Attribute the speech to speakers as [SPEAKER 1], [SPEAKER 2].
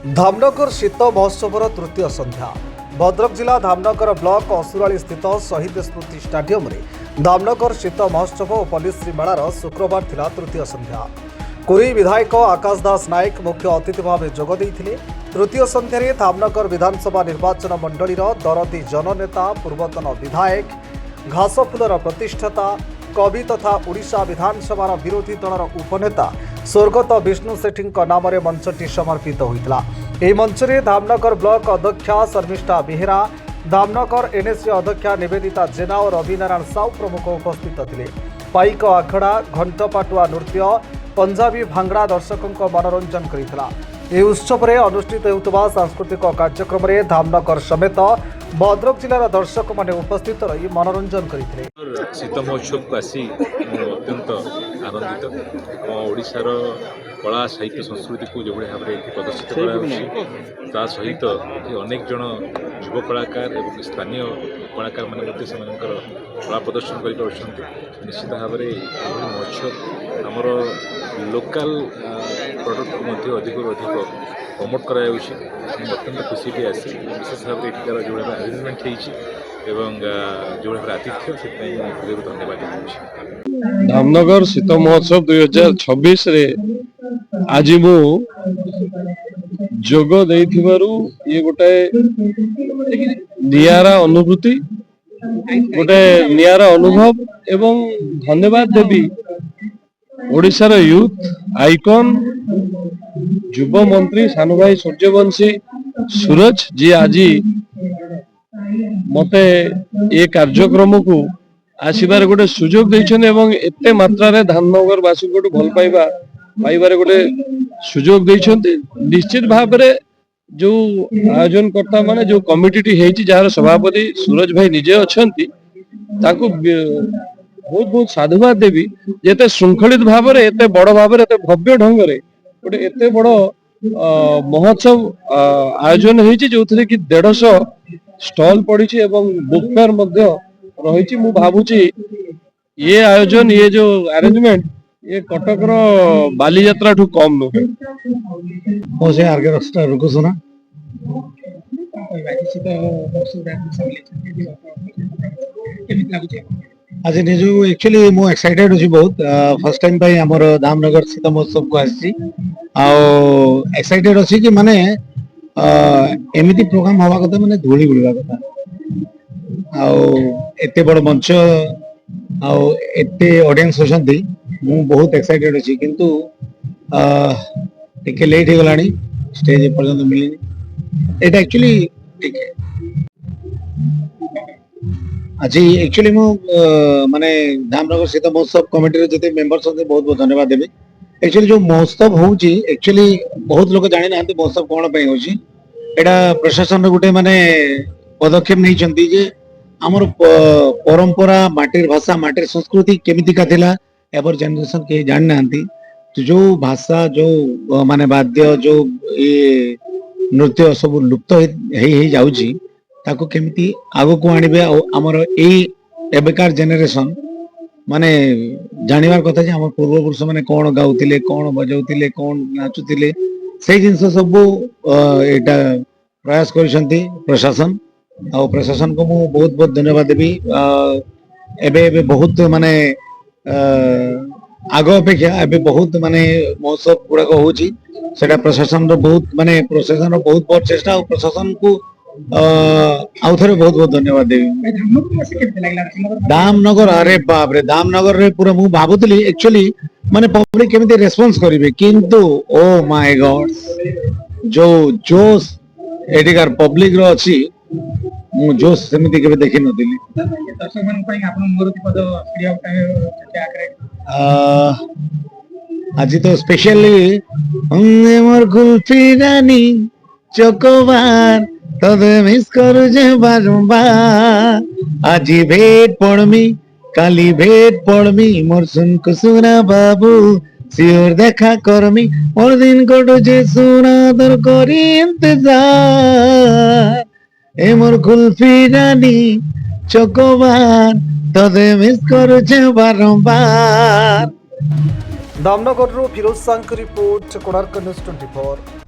[SPEAKER 1] धामनगर शीत महोत्सवर तृतीय संध्या भद्रक जिला धामनगर ब्लॉक असुराली स्थित शहीद स्मृति स्टाडियम में धामनगर शीत महोत्सव और पल्लीश्री मेलार शुक्रवार थिला तृतीय संध्या। कुरी विधायक आकाश दास नायक मुख्य अतिथि भाव जोगदे तृतीय संध्यारे धामनगर विधानसभा निर्वाचन मंडलीर दरदी जननेता पूर्वतन विधायक घासफुलर प्रतिष्ठाता कवि तथा ओडिशा विधानसभा विरोधी दलर उपनेता स्वर्गत विष्णु सेठी नाम मंचटी समर्पित होता। यह मंच में धामनगर ब्लॉक अध्यक्षा शर्मिष्ठा बेहेरा, धामनगर एनएससी अध्यक्षा निवेदिता जेना और रविनारायण साहू प्रमुख उपस्थित थे। पाइक आखड़ा घंटपाटुआ नृत्य पंजाबी भांगड़ा दर्शकों मनोरंजन करता। यह उत्सव में अनुष्ठित होता सांस्कृतिक कार्यक्रम में धामनगर समेत भद्रक जिलार दर्शक मैंने उपस्थित रही मनोरंजन करते।
[SPEAKER 2] शीत महोत्सव को आसी अत्यंत आनंदित ओडिशार कला साहित्य संस्कृति को जो भाव में प्रदर्शित करा सहित अनेक जन युव कलाकार और स्थानीय कलाकार मैंने कला प्रदर्शन कर निश्चित भाव में महोत्सव आमर लोकल प्रडक्ट को अधिक अधिक प्रमोट करा अत्यंत खुशी भी आसी विशेष भाव में एठार जो आरेंजमेंट जो आतिथ्य से धन्यवाद दूसरी।
[SPEAKER 3] धामनगर शीत महोत्सव 2026 रे आज मु जोग देइथिबारु ये गोटे नियारा अनुभूति गोटे नियारा अनुभव एवं धन्यवाद देवी ओडिशार यूथ आइकन युव मंत्री सानु भाई सूर्यवंशी सूरज जी आज मते ये कार्यक्रम को आसबार गोटे सुजोग देइछन एवं एते मात्रा रे धामनगर वासी को भल पाइबा पाइबार गोटे सुजोग देइछन। निश्चित भाव में जो आयोजन करता माने जो कमिटी हेची जार सभापति सूरज भाई निजे अछंती ताकू बहुत बहुत साधुवाद देवी जेते श्रृंखलित भाव में एते बड़ भाव में एते भव्य ढंग रे गोटे एते बड़ महोत्सव आयोजन हेची जोथरे कि 150 स्टॉल पड़ी एवं बुक फेयर मध्य रही। मु भावुची ये आयोजन ये जो अरेंजमेंट ये कटक बाली यात्रा ठू कम नुहे।
[SPEAKER 4] मो से आर्गे रस्ता रुकुसुना आज निज एक्चुअली मु एक्साइटेड अछि बहुत फर्स्ट टाइम पाई हमर धामनगर शीत महोत्सव को आसी आ एक्साइटेड अछि कि माने एमिति प्रोग्राम हवा कथा माने धूली गुड़वा कथा एते बड़ मंच एते ऑडियंस होछंती मु बहुत एक्साइटेड अछि किंतु टिके लेट हो गलानी स्टेज पर्यंत मिलिनी एटा एक्चुअली ठीक है। आज एक्चुअली मु माने धामनगर शीत महोत्सव कमिटी रे जते मेंबर्स होते बहुत बहुत धन्यवाद देबे। एक्चुअली जो महोत्सव होउची एक्चुअली बहुत लोग जानि नांती महोत्सव कोन पई होउची एटा प्रशासन गोटे माने पदक्षेप नहीं चंती जे हमर परंपरा माटीर भाषा माटीर संस्कृति केमिति का थिला एवर जनरेशन के जान नांती तो जो भाषा जो माने वाद्य जो ये नृत्य सब लुप्त हे जाउची ताको केमिति आगो को आनिबे हमर एई एबेकार जनरेशन माने जानिबार कथा जे हमर पूर्व पुरुष माने कोन गाउतिले कोन बजाउतिले कोन नाचुतिले से जिनस सब एटा प्रयास करिसंती प्रशासन आ प्रशासन को मु बहुत बहुत धन्यवाद देबी। एबे एबे बहुत माने आगो अपेक्षा एबे बहुत माने महोत्सव गुड़ा होउची सेटा प्रशासन रो बहुत माने प्रशासन रो बहुत बहुत चेष्टा और प्रशासन को आउ थे बहुत बहुत धन्यवाद देवी। धामनगर अरे बाप रे धामनगर रे पूरा मु भाबुतली एक्चुअली माने पब्लिक केमिति रेस्पॉन्स करिवे किंतु ओ माय गॉड जो जोश एडिकार पब्लिक रो अछि मु जोश सेमिति केबे देखि नथिली। दर्शक मन पई आपन मुरुति पद प्रिय क्या करे आज तो स्पेशली हमने मोर कुल्फी रानी चोकोबार तबे मिस करू जे बारंबार आज भेट पड़मी काली भेट पड़मी मोर सुन कुसुना बाबू सियोर देखा करमी मोर दिन कटो जे सुना दर करी इंतजार ए मोर कुल्फी रानी चोकोबार तबे मिस करू जे बारंबार।
[SPEAKER 1] धामनगर फिरोज सांक रिपोर्ट कोणार्क न्यूज 24।